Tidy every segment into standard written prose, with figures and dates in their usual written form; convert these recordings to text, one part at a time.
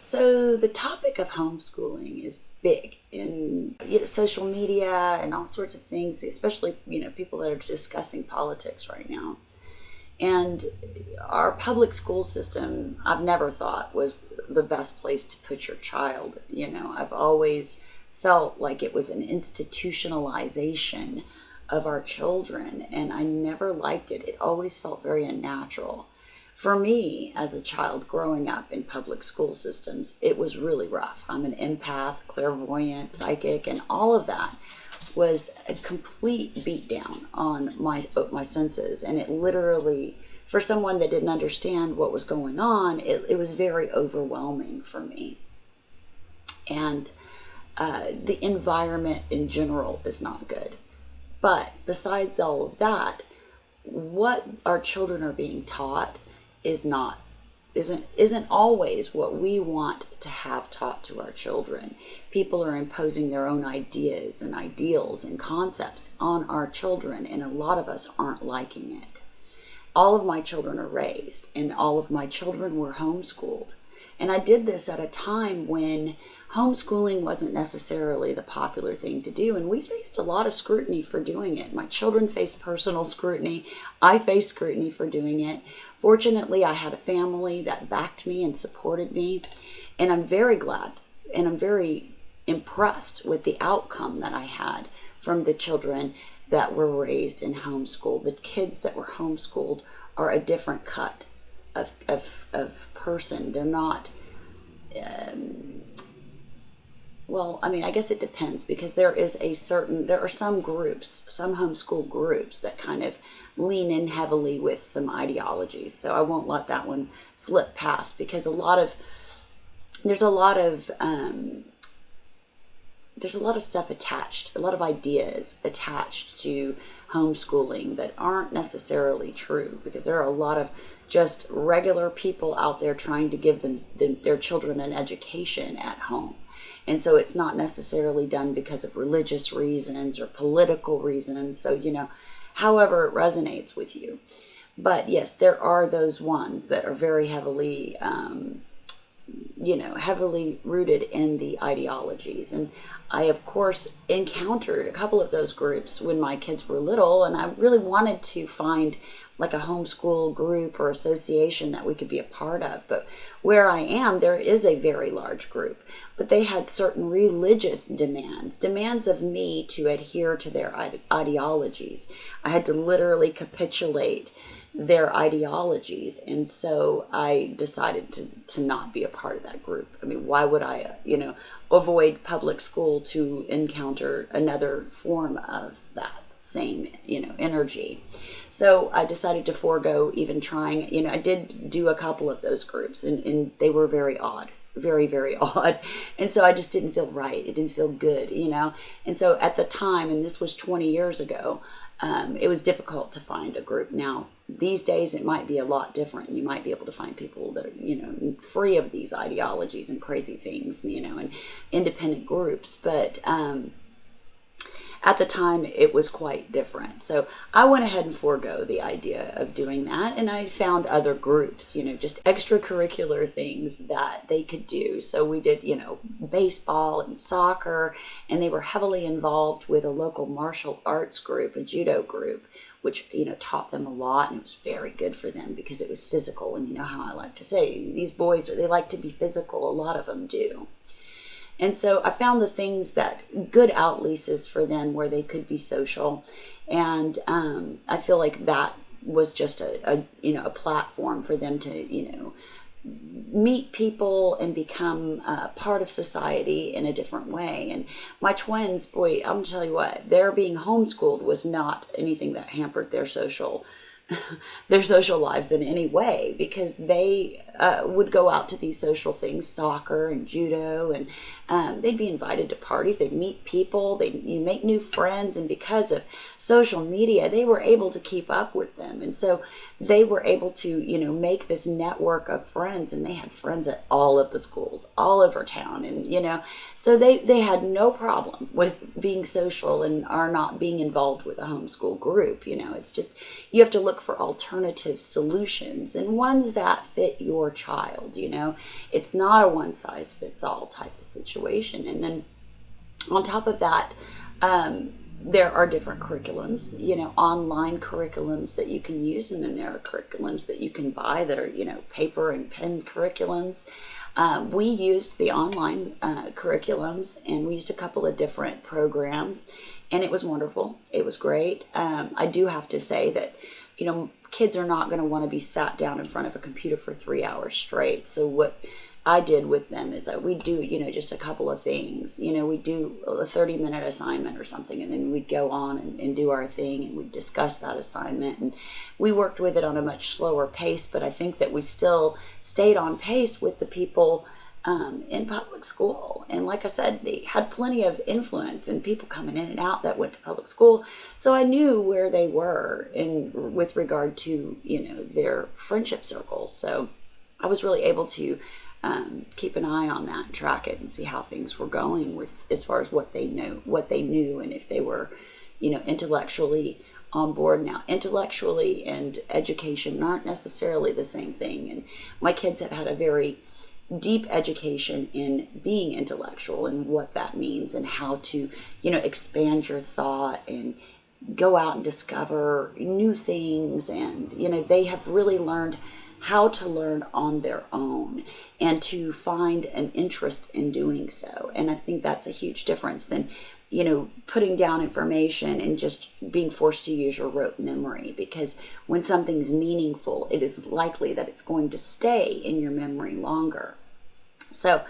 So the topic of homeschooling is big in social media and all sorts of things, especially, people that are discussing politics right now. And our public school system, I've never thought was the best place to put your child. I've always felt like it was an institutionalization of our children, and I never liked it. It always felt very unnatural. For me, as a child growing up in public school systems, it was really rough. I'm an empath, clairvoyant, psychic, and all of that was a complete beatdown on my senses. And it literally, for someone that didn't understand what was going on, it was very overwhelming for me. And the environment in general is not good. But besides all of that, what our children are being taught isn't always what we want to have taught to our children. People are imposing their own ideas and ideals and concepts on our children, and a lot of us aren't liking it. All of my children are raised, and all of my children were homeschooled. And I did this at a time when homeschooling wasn't necessarily the popular thing to do, and we faced a lot of scrutiny for doing it. My children faced personal scrutiny. I faced scrutiny for doing it. Fortunately, I had a family that backed me and supported me, and I'm very glad and I'm very impressed with the outcome that I had from the children that were raised in homeschool. The kids that were homeschooled are a different cut of person. They're not, I guess it depends, because there are some groups, some homeschool groups that kind of lean in heavily with some ideologies. So I won't let that one slip past, because there's a lot of stuff attached, a lot of ideas attached to homeschooling that aren't necessarily true, because there are a lot of just regular people out there trying to give their children an education at home. And so it's not necessarily done because of religious reasons or political reasons. So, however it resonates with you. But yes, there are those ones that are very heavily, heavily rooted in the ideologies. And I, of course, encountered a couple of those groups when my kids were little, and I really wanted to find like a homeschool group or association that we could be a part of. But where I am, there is a very large group, but they had certain religious demands of me to adhere to their ideologies. I had to literally capitulate their ideologies. And so I decided to not be a part of that group. I mean, why would I, avoid public school to encounter another form of that same, energy? So I decided to forego even trying. I did do a couple of those groups, and they were very odd, very, very odd. And so I just didn't feel right. It didn't feel good, And so at the time, and this was 20 years ago, it was difficult to find a group. Now, these days, it might be a lot different. You might be able to find people that are, free of these ideologies and crazy things, and independent groups. But at the time, it was quite different. So I went ahead and forego the idea of doing that. And I found other groups, just extracurricular things that they could do. So we did, baseball and soccer, and they were heavily involved with a local martial arts group, a judo group, which, taught them a lot. And it was very good for them because it was physical. And you know how I like to say, these boys, they like to be physical. A lot of them do. And so I found the things that good outleases for them where they could be social. And I feel like that was just a platform for them to, meet people and become part of society in a different way. And my twins, boy, I'm gonna tell you what, their being homeschooled was not anything that hampered their social lives in any way, because they would go out to these social things, soccer and judo, and they'd be invited to parties, they'd meet people, you make new friends, and because of social media, they were able to keep up with them. And so they were able to, make this network of friends, and they had friends at all of the schools, all over town. And, so they had no problem with being social and are not being involved with a homeschool group. It's just, you have to look for alternative solutions and ones that fit your your child. It's not a one size fits all type of situation. And then on top of that, there are different curriculums, online curriculums that you can use, and then there are curriculums that you can buy that are, paper and pen curriculums. We used the online curriculums, and we used a couple of different programs, and it was wonderful. It was great. I do have to say that, kids are not going to want to be sat down in front of a computer for 3 hours straight. So what I did with them is that we do, just a couple of things. We do a 30-minute assignment or something, and then we'd go on and do our thing, and we'd discuss that assignment. And we worked with it on a much slower pace, but I think that we still stayed on pace with the people in public school. And like I said, they had plenty of influence and people coming in and out that went to public school. So I knew where they were with regard to, their friendship circles. So I was really able to keep an eye on that and track it and see how things were going with as far as what they knew, and if they were, intellectually on board. Now, intellectually and education aren't necessarily the same thing. And my kids have had a very deep education in being intellectual and what that means, and how to, expand your thought and go out and discover new things. And, they have really learned how to learn on their own and to find an interest in doing so. And I think that's a huge difference than, putting down information and just being forced to use your rote memory, because when something's meaningful, it is likely that it's going to stay in your memory longer. So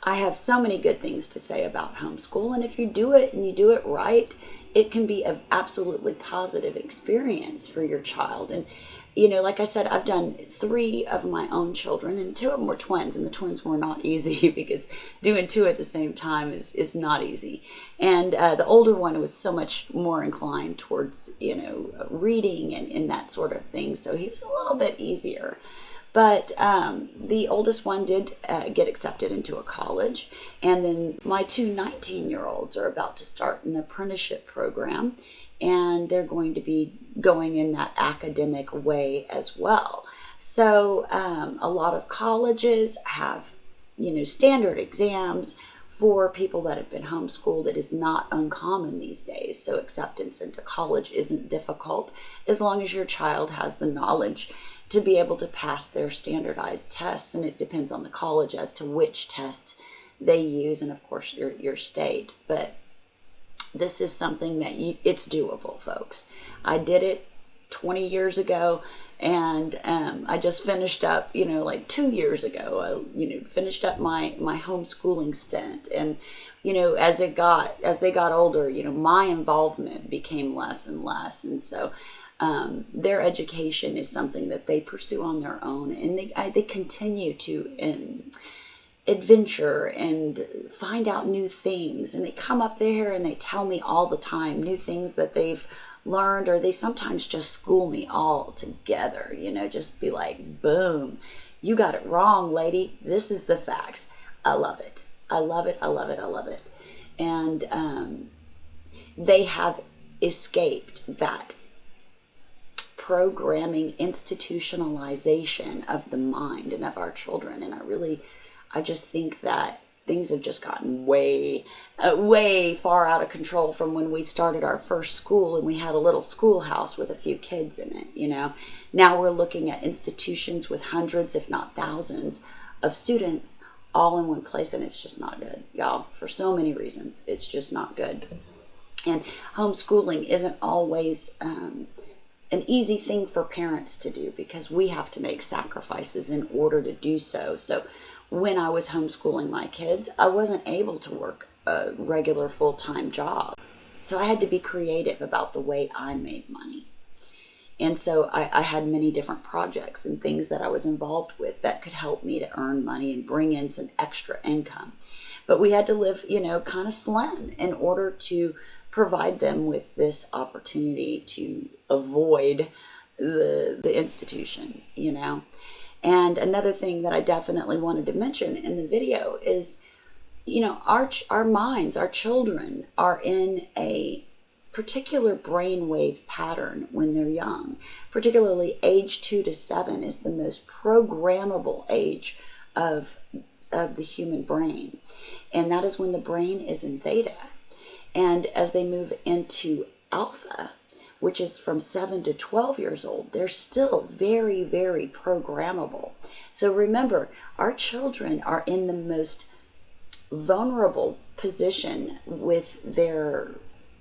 I have so many good things to say about homeschool, and if you do it and you do it right, it can be an absolutely positive experience for your child. And like I said, I've done 3 of my own children, and 2 of them were twins, and the twins were not easy because doing 2 at the same time is not easy. And the older one was so much more inclined towards, reading and that sort of thing. So he was a little bit easier. But the oldest one did get accepted into a college. And then my 2 19-year-olds are about to start an apprenticeship program, and they're going to be going in that academic way as well. So a lot of colleges have, standard exams for people that have been homeschooled. It is not uncommon these days. So acceptance into college isn't difficult as long as your child has the knowledge to be able to pass their standardized tests. And it depends on the college as to which test they use, and of course your state. But this is something that it's doable, folks. I did it 20 years ago, and I just finished up, like 2 years ago, I, finished up my homeschooling stint. And, as they got older, my involvement became less and less. And so their education is something that they pursue on their own, and they continue to adventure and find out new things. And they come up there and they tell me all the time new things that they've learned, or they sometimes just school me all together, just be like, boom, you got it wrong, lady. This is the facts. I love it. I love it. I love it. I love it. And they have escaped that programming institutionalization of the mind and of our children. And I just think that things have just gotten way far out of control from when we started our first school and we had a little schoolhouse with a few kids in it. Now we're looking at institutions with hundreds, if not thousands, of students all in one place, and it's just not good, y'all. For so many reasons, it's just not good. And homeschooling isn't always an easy thing for parents to do, because we have to make sacrifices in order to do so. So when I was homeschooling my kids, I wasn't able to work a regular full-time job. So I had to be creative about the way I made money. And so I had many different projects and things that I was involved with that could help me to earn money and bring in some extra income. But we had to live, kind of slim in order to provide them with this opportunity to avoid the institution, And another thing that I definitely wanted to mention in the video is, our minds, our children are in a particular brainwave pattern when they're young. Particularly age 2 to 7 is the most programmable age of the human brain. And that is when the brain is in theta. And as they move into alpha, which is from 7 to 12 years old, they're still very, very programmable. So remember, our children are in the most vulnerable position with their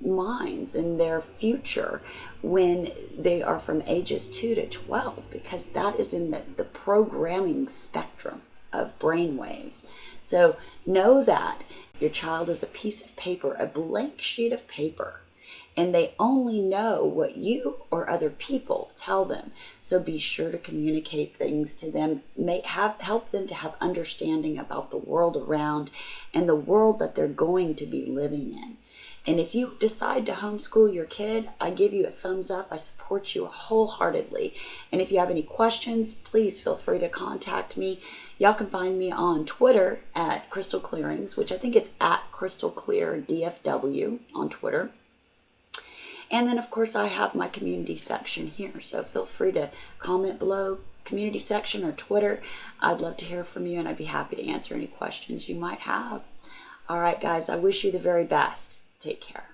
minds and their future when they are from ages 2 to 12, because that is in the programming spectrum of brain waves. So know that your child is a piece of paper, a blank sheet of paper, and they only know what you or other people tell them. So be sure to communicate things to them, help them to have understanding about the world around and the world that they're going to be living in. And if you decide to homeschool your kid, I give you a thumbs up. I support you wholeheartedly. And if you have any questions, please feel free to contact me. Y'all can find me on Twitter at Crystal Clearings, which I think it's at Crystal Clear DFW on Twitter. And then, of course, I have my community section here. So feel free to comment below, community section or Twitter. I'd love to hear from you, and I'd be happy to answer any questions you might have. All right, guys, I wish you the very best. Take care.